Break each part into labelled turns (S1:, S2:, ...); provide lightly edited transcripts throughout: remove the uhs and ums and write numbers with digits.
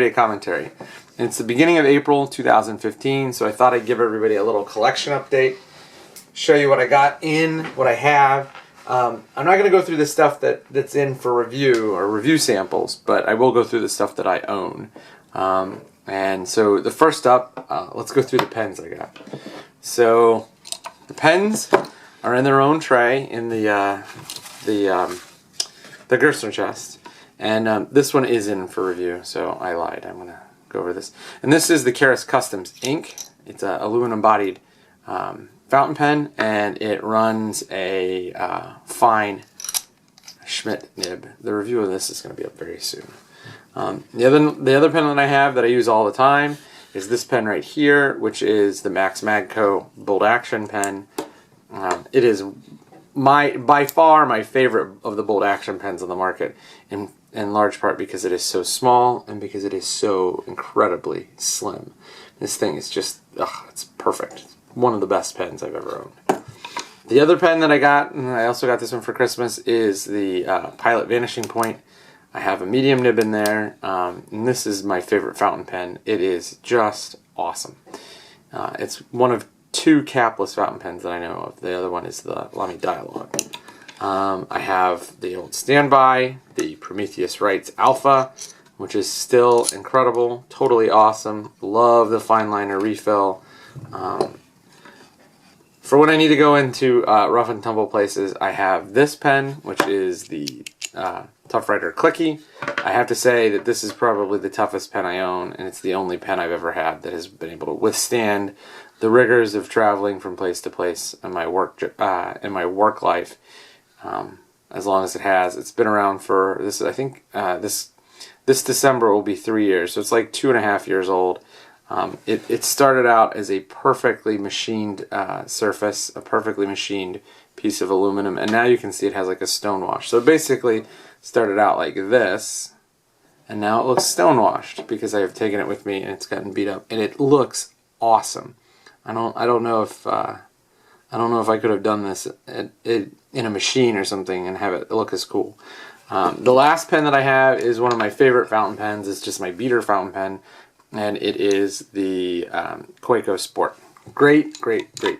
S1: Day commentary. And it's the beginning of April 2015, so I thought I'd give everybody a little collection update, show you what I got in, what I have. I'm not going to go through the stuff that's in for review or review samples, but I will go through the stuff that I own. And so the first up, let's go through the pens I got. So the pens are in their own tray in the Gerstner chest. And this one is in for review, so I lied. I'm going to go over this. And this is the Keras Customs ink. It's an aluminum-bodied fountain pen, and it runs a fine Schmidt nib. The review of this is going to be up very soon. The other pen that I have that I use all the time is this pen right here, which is the Max Magco Bold Action pen. It is by far my favorite of the Bold Action pens on the market, in large part because it is so small and because it is so incredibly slim. This thing is just, it's perfect. One of the best pens I've ever owned. The other pen that I got, and I also got this one for Christmas, is the Pilot Vanishing Point. I have a medium nib in there, and this is my favorite fountain pen. It is just awesome. It's one of two capless fountain pens that I know of. The other one is the Lamy Dialogue. I have the old standby, the Prometheus Writes Alpha, which is still incredible, totally awesome. Love the fine liner refill. For when I need to go into rough and tumble places, I have this pen, which is the Tough Rider Clicky. I have to say that this is probably the toughest pen I own, and it's the only pen I've ever had that has been able to withstand the rigors of traveling from place to place in my work life. As long as it has. It's been around for this. I think this December will be 3 years, so it's like 2.5 years old. It started out as a perfectly machined surface, a perfectly machined piece of aluminum, and now you can see it has like a stone wash. So it basically started out like this, and now it looks stone washed because I have taken it with me and it's gotten beat up, and it looks awesome. I don't know if I could have done this in a machine or something and have it look as cool. The last pen that I have is one of my favorite fountain pens. It's just my beater fountain pen, and it is the Kaweco Sport. Great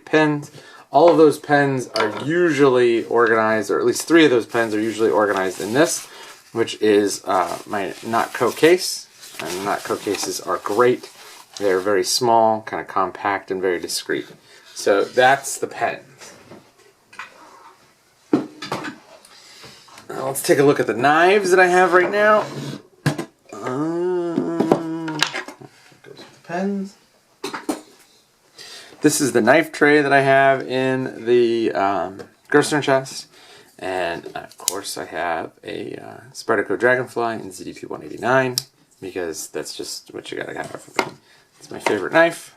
S1: pens. All of those pens are usually organized, or at least 3 of those pens are usually organized in this, which is my Notco case. And Notco cases are great. They're very small, kind of compact, and very discreet. So that's the pens. Now let's take a look at the knives that I have right now. Goes with the pens. This is the knife tray that I have in the Gerstner chest. And of course I have a Spyderco Dragonfly in ZDP 189 because that's just what you gotta have. It's my favorite knife.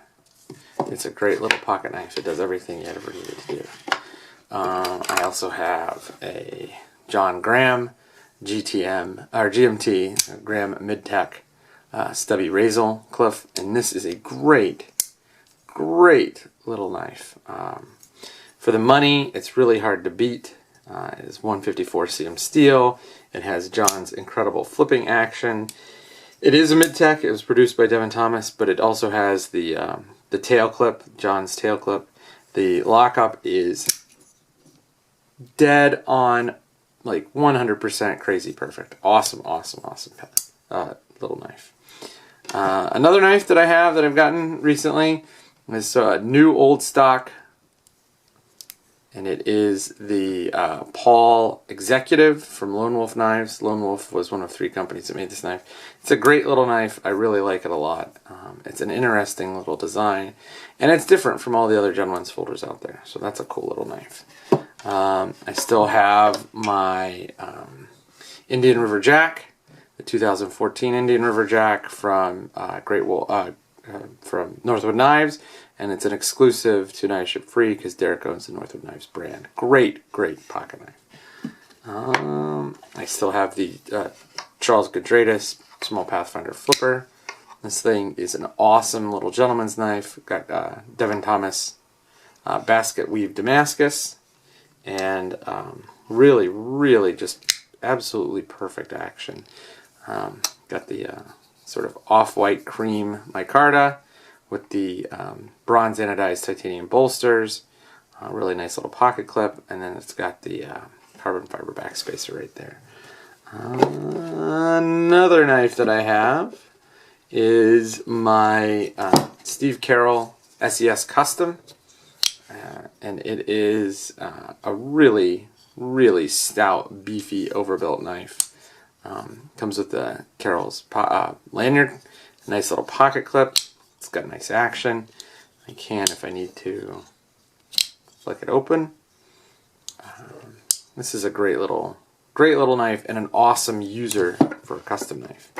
S1: It's a great little pocket knife. It does everything you ever needed to do. I also have a John Graham GMT Graham Mid-Tech stubby razor clip, and this is a great little knife. For the money, it's really hard to beat. It is 154 cm steel. It has John's incredible flipping action. It is a Mid-Tech. It was produced by Devin Thomas, but it also has the tail clip, John's tail clip. The lockup is dead on, like 100% crazy perfect. Awesome pen. Little knife. Another knife that I have that I've gotten recently is new old stock, and it is the Paul Executive from Lone Wolf Knives. Lone Wolf was one of 3 companies that made this knife. It's a great little knife. I really like it a lot. It's an interesting little design, and it's different from all the other Gen 1's folders out there, so that's a cool little knife. I still have my Indian River Jack, the 2014 Indian River Jack from from Northwood Knives, and it's an exclusive to Knife Ship Free because Derek owns the Northwood Knives brand. Great pocket knife. I still have the Charles Gudradis Small Pathfinder Flipper. This thing is an awesome little gentleman's knife. Got Devin Thomas Basket Weave Damascus, and really just absolutely perfect action. Got the sort of off-white cream micarta with the bronze anodized titanium bolsters. Really nice little pocket clip, and then it's got the carbon fiber backspacer right there. Another knife that I have is my Steve Carroll SES Custom, and it is a really stout, beefy, overbuilt knife. Comes with the Carroll's lanyard, a nice little pocket clip. It's got nice action. I can, if I need to, flick it open. This is a great little knife and an awesome user for a custom knife.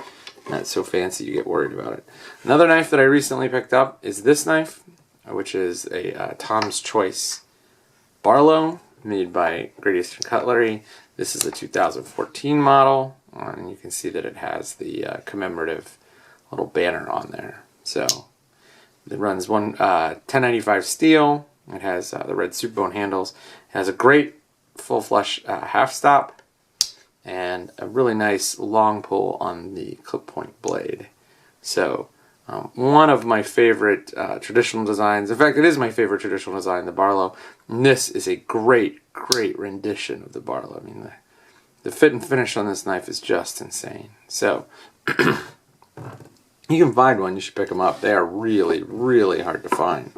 S1: Not so fancy you get worried about it. Another knife that I recently picked up is this knife, which is a Tom's Choice Barlow made by Great Eastern Cutlery. This is a 2014 model, and you can see that it has the commemorative little banner on there. So it runs 1095 steel. It has the red soup bone handles. It has a great full flush half stop and a really nice long pull on the clip point blade. So one of my favorite traditional designs. In fact, it is my favorite traditional design, the Barlow. And this is a great rendition of the Barlow. I mean, the fit and finish on this knife is just insane. So you can find one, you should pick them up. They are really hard to find.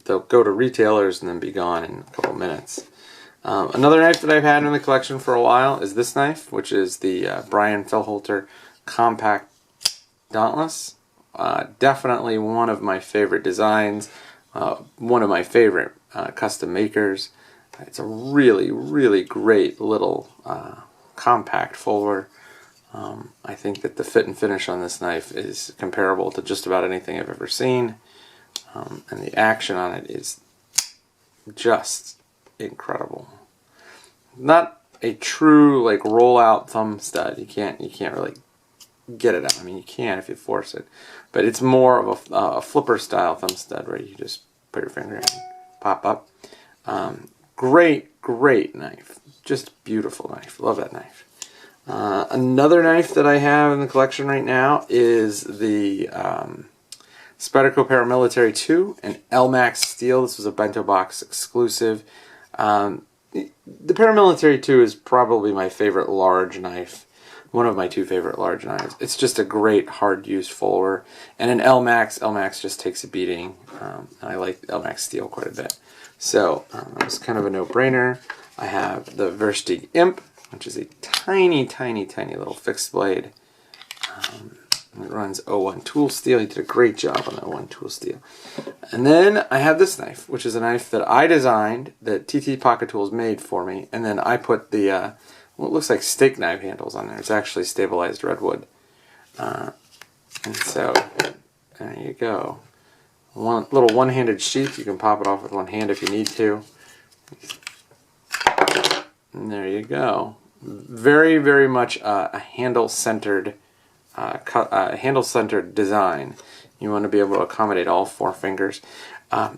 S1: They'll go to retailers and then be gone in a couple minutes. Another knife that I've had in the collection for a while is this knife, which is the Brian Fellholter Compact Dauntless. Definitely one of my favorite designs, one of my favorite custom makers. It's a really great little compact folder. I think that the fit and finish on this knife is comparable to just about anything I've ever seen. And the action on it is just incredible. Not a true like roll out thumb stud. You can't really get it out. I mean, you can if you force it, but it's more of a flipper style thumb stud where you just put your finger in and pop up. Great knife. Just beautiful knife. Love that knife. Another knife that I have in the collection right now is the Spyderco Paramilitary 2 and Elmax steel. This was a Bento Box exclusive. The Paramilitary 2 is probably my favorite large knife. One of my two favorite large knives. It's just a great hard use folder. And an Elmax just takes a beating. And I like Elmax steel quite a bit. So it's kind of a no-brainer. I have the Versteeg Imp, which is a tiny little fixed blade. It runs 01 tool steel. He did a great job on the 01 tool steel. And then I have this knife, which is a knife that I designed, that TT Pocket Tools made for me, and then I put the what looks like steak knife handles on there. It's actually stabilized redwood. And so there you go. One little one-handed sheath. You can pop it off with one hand if you need to. And there you go. Very much a handle-centered design. You want to be able to accommodate all four fingers.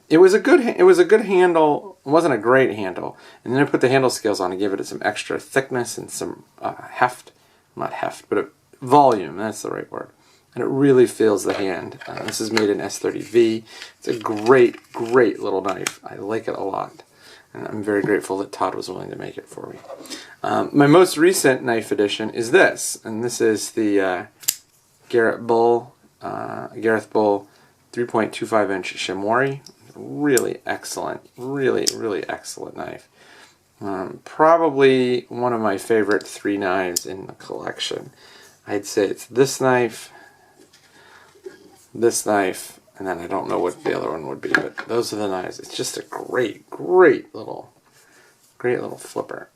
S1: It was a good handle. It wasn't a great handle. And then I put the handle scales on and gave it some extra thickness and some heft. Not heft, but volume. That's the right word. And it really feels the hand. This is made in S30V. It's a great little knife. I like it a lot. And I'm very grateful that Todd was willing to make it for me. My most recent knife addition is this. And this is the Gareth Bull 3.25 inch Shimori. Really excellent. Really excellent knife. Probably one of my favorite three knives in the collection. I'd say it's this knife, and then I don't know what the other one would be, but those are the knives. It's just a great little flipper.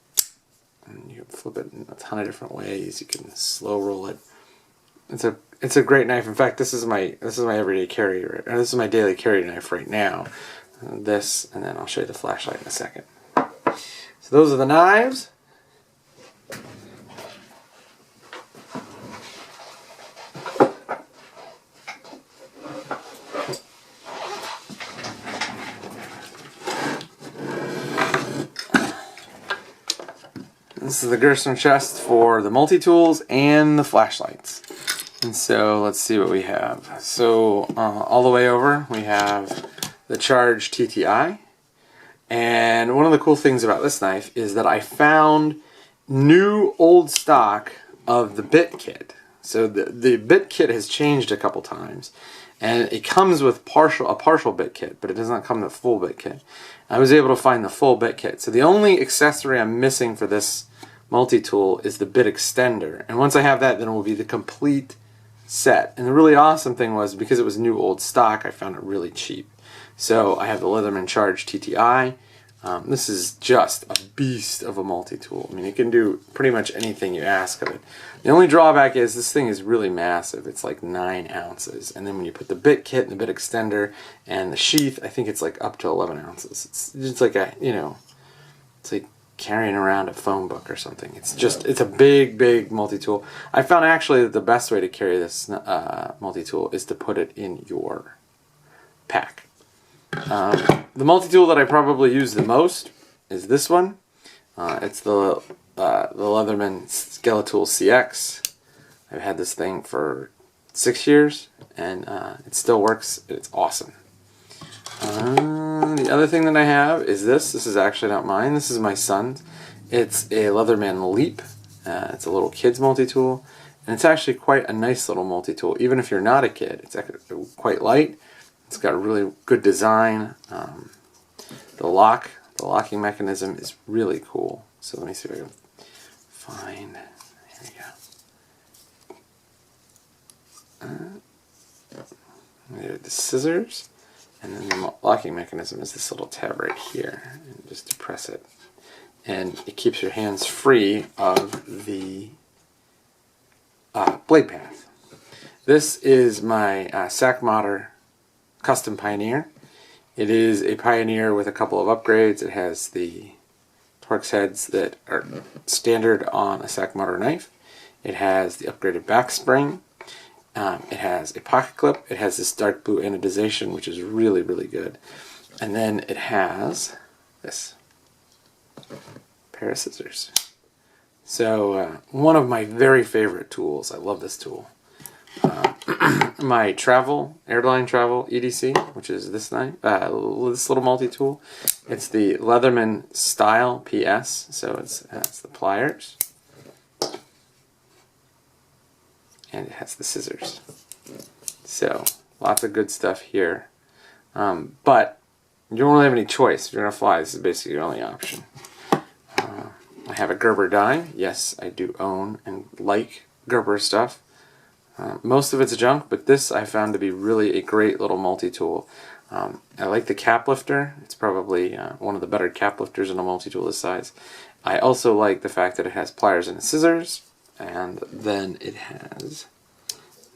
S1: And you can flip it in a ton of different ways. You can slow roll it. It's a great knife. In fact, this is my everyday carry. This is my daily carry knife right now. This, and then I'll show you the flashlight in a second. So those are the knives. This is the Gerson chest for the multi-tools and the flashlights. And so let's see what we have. So all the way over we have the Charge TTI. And one of the cool things about this knife is that I found new old stock of the bit kit. So the bit kit has changed a couple times. And it comes with a partial bit kit, but it does not come with a full bit kit. I was able to find the full bit kit. So the only accessory I'm missing for this multi-tool is the bit extender. And once I have that, then it will be the complete set. And the really awesome thing was, because it was new old stock, I found it really cheap. So I have the Leatherman Charge TTI. This is just a beast of a multi-tool. I mean, it can do pretty much anything you ask of it. The only drawback is this thing is really massive. It's like 9 ounces. And then when you put the bit kit and the bit extender and the sheath, I think it's like up to 11 ounces. It's like a, you know, it's like carrying around a phone book or something. It's a big multi-tool. I found actually that the best way to carry this multi-tool is to put it in your pack. The multi-tool that I probably use the most is this one. It's the Leatherman Skeletool CX. I've had this thing for 6 years, and it still works. It's awesome. The other thing that I have is this. This is actually not mine. This is my son's. It's a Leatherman Leap. It's a little kid's multi-tool, and it's actually quite a nice little multi-tool. Even if you're not a kid, it's actually quite light. It's got a really good design. The locking mechanism is really cool. So let me see if I can find. Here we go. There are the scissors, and then the locking mechanism is this little tab right here. And just depress it, and it keeps your hands free of the blade path. This is my Sakmotter Custom Pioneer. It is a Pioneer with a couple of upgrades. It has the Torx heads that are standard on a Sakmotter knife. It has the upgraded back spring. It has a pocket clip. It has this dark blue anodization, which is really good. And then it has this pair of scissors. So one of my very favorite tools. I love this tool. My airline travel EDC, which is this knife, this little multi-tool. It's the Leatherman Style PS, so it has the pliers, and it has the scissors. So lots of good stuff here, but you don't really have any choice. If you're gonna fly, this is basically your only option. I have a Gerber dime. Yes, I do own and like Gerber stuff. Most of it's junk, but this I found to be really a great little multi-tool. I like the cap lifter. It's probably one of the better cap lifters in a multi-tool this size. I also like the fact that it has pliers and scissors, and then it has,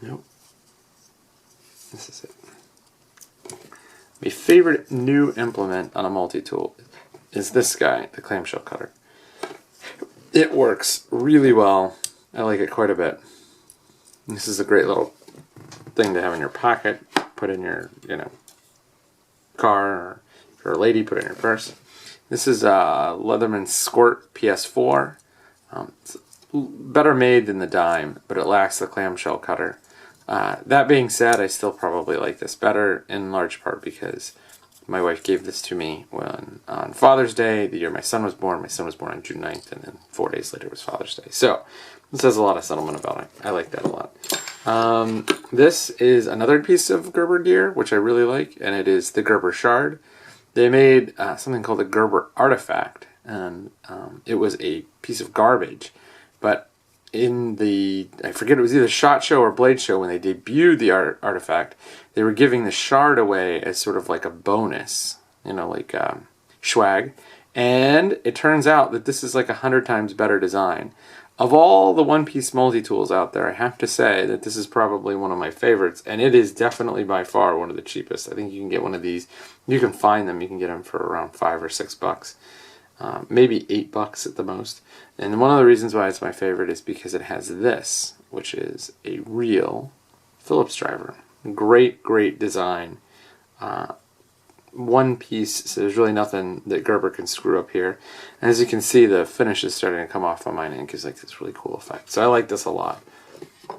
S1: nope, this is it. My favorite new implement on a multi-tool is this guy, the clamshell cutter. It works really well. I like it quite a bit. This is a great little thing to have in your pocket, put in your, car, or if you're a lady, put it in your purse. This is a Leatherman Squirt PS4. It's better made than the dime, but it lacks the clamshell cutter. That being said, I still probably like this better, in large part because my wife gave this to me on Father's Day, the year my son was born. My son was born on June 9th, and then 4 days later was Father's Day. So this has a lot of sentiment about it. I like that a lot. This is another piece of Gerber gear, which I really like, and it is the Gerber Shard. They made something called the Gerber Artifact, and it was a piece of garbage. But in the, I forget, it was either SHOT Show or Blade Show, when they debuted the Artifact, they were giving the Shard away as sort of like a bonus, like swag. And it turns out that this is like 100 times better design. Of all the one-piece multi-tools out there, I have to say that this is probably one of my favorites, and it is definitely by far one of the cheapest. I think you can get one of these. You can find them. You can get them for around $5 or $6, maybe $8 at the most. And one of the reasons why it's my favorite is because it has this, which is a real Phillips driver. Great design. One piece, so there's really nothing that Gerber can screw up here. And as you can see, the finish is starting to come off on mine and gives like this really cool effect. So I like this a lot.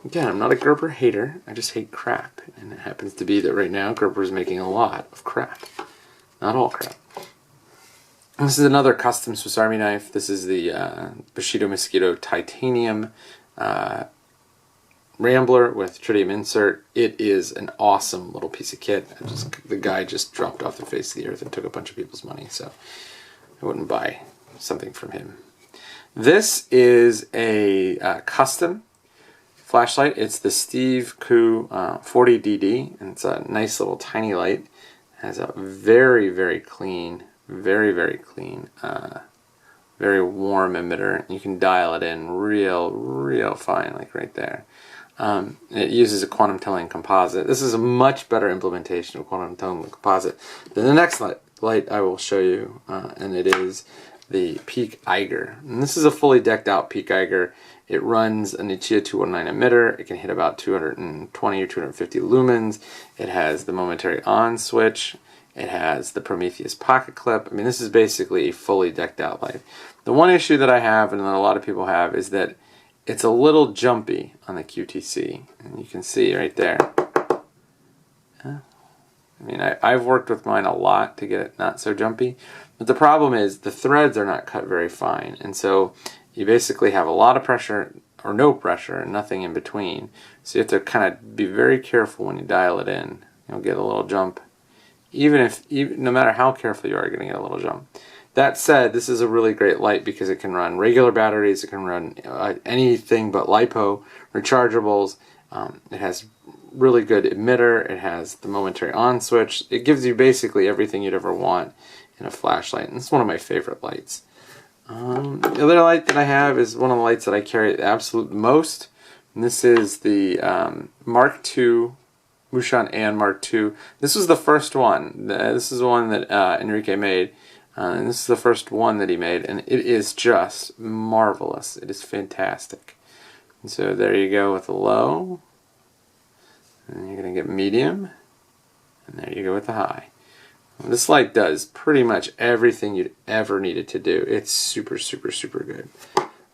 S1: Again, I'm not a Gerber hater, I just hate crap. And it happens to be that right now Gerber is making a lot of crap. Not all crap. This is another custom Swiss Army knife. This is the Bushido Mosquito Titanium Rambler with tritium insert. It is an awesome little piece of kit. The guy just dropped off the face of the earth and took a bunch of people's money, so I wouldn't buy something from him. This is a custom flashlight. It's the Steve Koo 40DD, and it's a nice little tiny light. It has a very, very clean, very clean, very warm emitter. You can dial it in real fine, like right there. It uses a quantum tunneling composite. This is a much better implementation of quantum tunneling composite than the next light I will show you, and it is the Peak Eiger. And this is a fully decked out Peak Eiger. It runs a Nichia 219 emitter. It can hit about 220 or 250 lumens. It has the momentary on switch. It has the Prometheus pocket clip. I mean, this is basically a fully decked out light. The one issue that I have, and that a lot of people have, is that it's a little jumpy on the QTC. And you can see right there. I mean, I've worked with mine a lot to get it not so jumpy. But the problem is the threads are not cut very fine. And so you basically have a lot of pressure or no pressure and nothing in between. So you have to kind of be very careful when you dial it in. You'll get a little jump. No matter how careful you are, you're going to get a little jump. That said, this is a really great light because it can run regular batteries. It can run anything but LiPo, rechargeables. It has really good emitter. It has the momentary on switch. It gives you basically everything you'd ever want in a flashlight. And it's one of my favorite lights. The other light that I have is one of the lights that I carry the absolute most. And this is the Mark II, Wouxun AN Mark II. This was the first one. This is the one that Enrique made. And this is the first one that he made. And it is just marvelous. It is fantastic. And so there you go with the low. And you're going to get medium. And there you go with the high. This light does pretty much everything you'd ever need it to do. It's super good.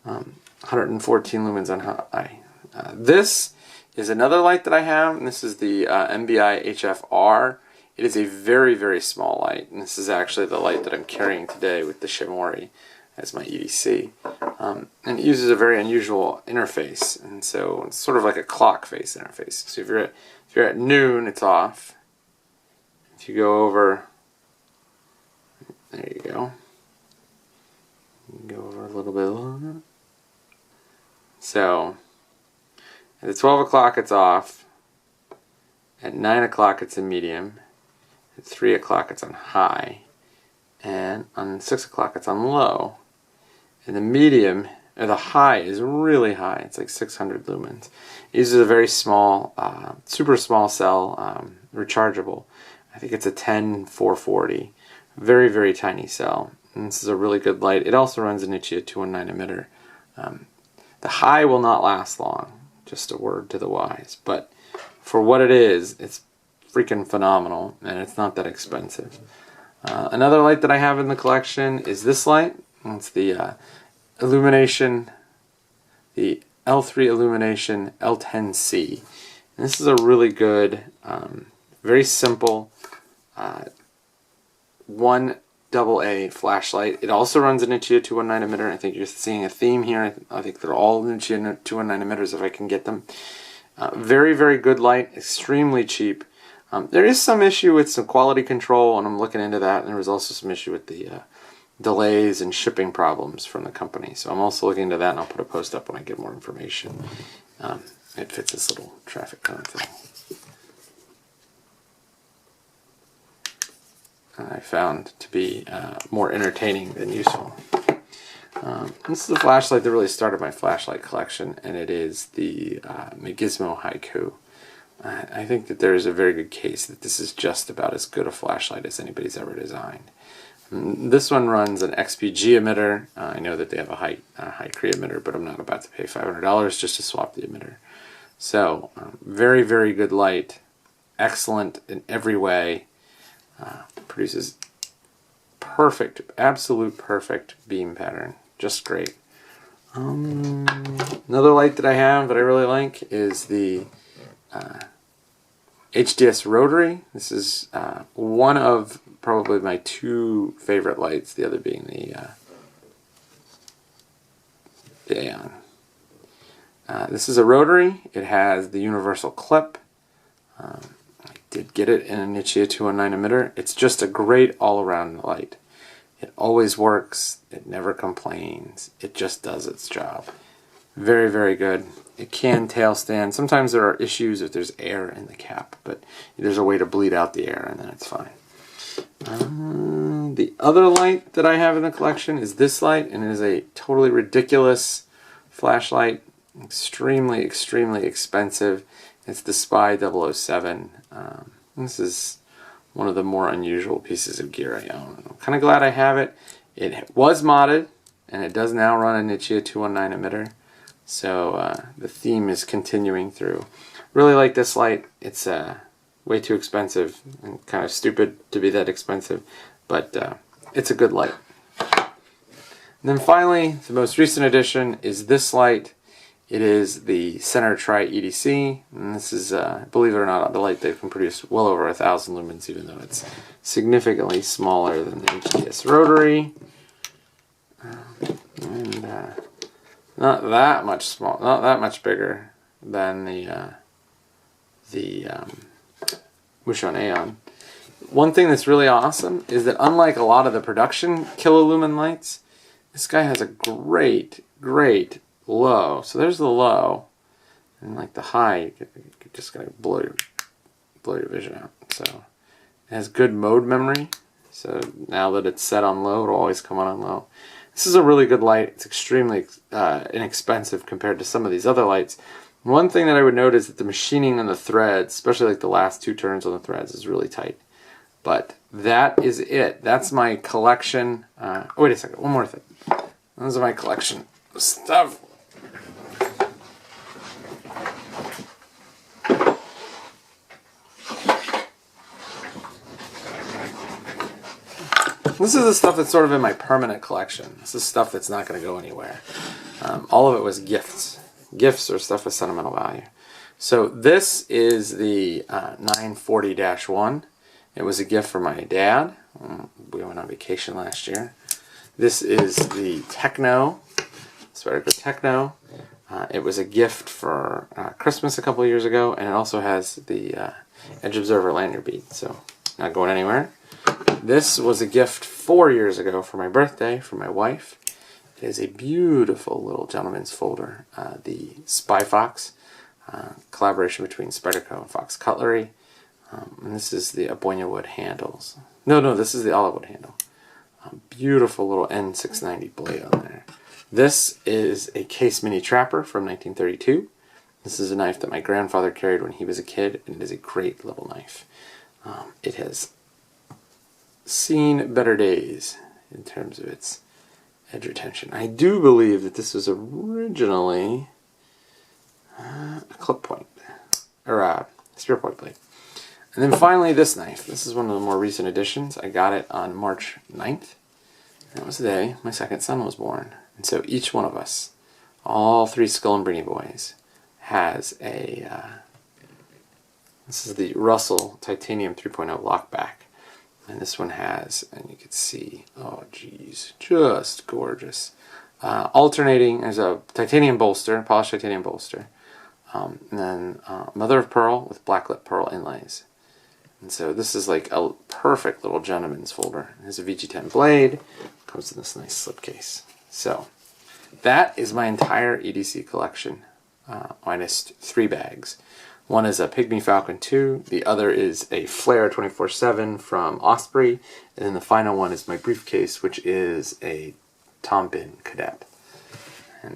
S1: 114 lumens on high. This is another light that I have, and this is the MBI HFR. It is a very small light, and this is actually the light that I'm carrying today with the Shimori as my EDC. And it uses a very unusual interface, and so it's sort of like a clock face interface. So if you're at noon, it's off. If you go over, there you go. You can go over a little bit longer. So at 12 o'clock it's off. At 9 o'clock it's in medium. At 3 o'clock it's on high. And on 6 o'clock it's on low. And the medium, or the high, is really high. It's like 600 lumens. It uses a very small, super small cell, rechargeable. I think it's a 10440. Very tiny cell. And this is a really good light. It also runs a Nichia 219 emitter. The high will not last long. Just a word to the wise. But for what it is, it's freaking phenomenal. And it's not that expensive. Another light that I have in the collection is this light. It's the Illumination, the L3 Illumination L10C. And this is a really good, very simple 1AA flashlight. It also runs a Nichia 219 emitter. I think you're seeing a theme here. I think they're all Nichia 219 emitters if I can get them. Very good light, extremely cheap. There is some issue with some quality control, and I'm looking into that. And there was also some issue with the delays and shipping problems from the company. So I'm also looking into that, and I'll put a post up when I get more information. It fits this little traffic cone thing. I found to be more entertaining than useful. This is a flashlight that really started my flashlight collection, and it is the Megismo Haiku. I think that there is a very good case that this is just about as good a flashlight as anybody's ever designed. This one runs an XPG emitter. I know that they have a high Cree emitter, but I'm not about to pay $500 just to swap the emitter. So, very good light. Excellent in every way. Produces perfect, absolute perfect beam pattern. Just great. Another light that I have that I really like is the HDS Rotary. This is one of probably my two favorite lights, the other being the Aeon. This is a rotary. It has the universal clip. I did get it in a Nichia 219 emitter. It's just a great all-around light. It always works. It never complains. It just does its job. Very, very good. It can tail stand. Sometimes there are issues if there's air in the cap, but there's a way to bleed out the air and then it's fine. The other light that I have in the collection is this light, and it is a totally ridiculous flashlight. Extremely, extremely expensive. It's the SPY 007. This is one of the more unusual pieces of gear I own. I'm kind of glad I have it. It was modded, and it does now run a Nichia 219 emitter. So the theme is continuing through. Really like this light. It's way too expensive and kind of stupid to be that expensive, but it's a good light. And then finally, the most recent addition is this light. It is the Center Tri EDC, and this is, believe it or not, the light that can produce well over 1,000 lumens, even though it's significantly smaller than the HDS Rotary, and not that much small, not that much bigger than the Wouxun Aeon. One thing that's really awesome is that unlike a lot of the production kilolumen lights, this guy has a great low. So there's the low, and like the high, you're just gonna blow your vision out. So it has good mode memory. So now that it's set on low, it'll always come on low. This is a really good light. It's extremely inexpensive compared to some of these other lights. One thing that I would note is that the machining on the threads, especially like the last two turns on the threads, is really tight. But that is it. That's my collection. Oh, wait a second. One more thing. Those are my collection of stuff. This is the stuff that's sort of in my permanent collection. This is stuff that's not going to go anywhere. All of it was gifts. Gifts or stuff with sentimental value. So this is the 940-1. It was a gift for my dad. We went on vacation last year. This is the Techno, Spyderco Techno. It was a gift for Christmas a couple of years ago, and it also has the Edge Observer lanyard bead, so not going anywhere. This was a gift 4 years ago for my birthday from my wife. It is a beautiful little gentleman's folder, the Spy Fox, collaboration between Spyderco and Fox Cutlery. And this is the Aboina wood handles. No, this is the olive wood handle. Beautiful little N690 blade on there. This is a Case Mini Trapper from 1932. This is a knife that my grandfather carried when he was a kid, and it is a great little knife. It has seen better days in terms of its edge retention. I do believe that this was originally a clip point, or a spear point blade. And then finally this knife. This is one of the more recent additions. I got it on March 9th. That was the day my second son was born. And so each one of us, all three Skull and Brini boys, has a, this is the Russell Titanium 3.0 lockback. And this one has, and you can see, oh geez, just gorgeous. Alternating, there's a titanium bolster, polished titanium bolster. And then mother of pearl with blacklit pearl inlays. And so this is like a perfect little gentleman's folder. It has a VG10 blade, comes in this nice slipcase. So that is my entire EDC collection, minus 3 bags. One is a Pygmy Falcon 2, the other is a Flare 24/7 from Osprey, and then the final one is my briefcase, which is a Tom Bin Cadet.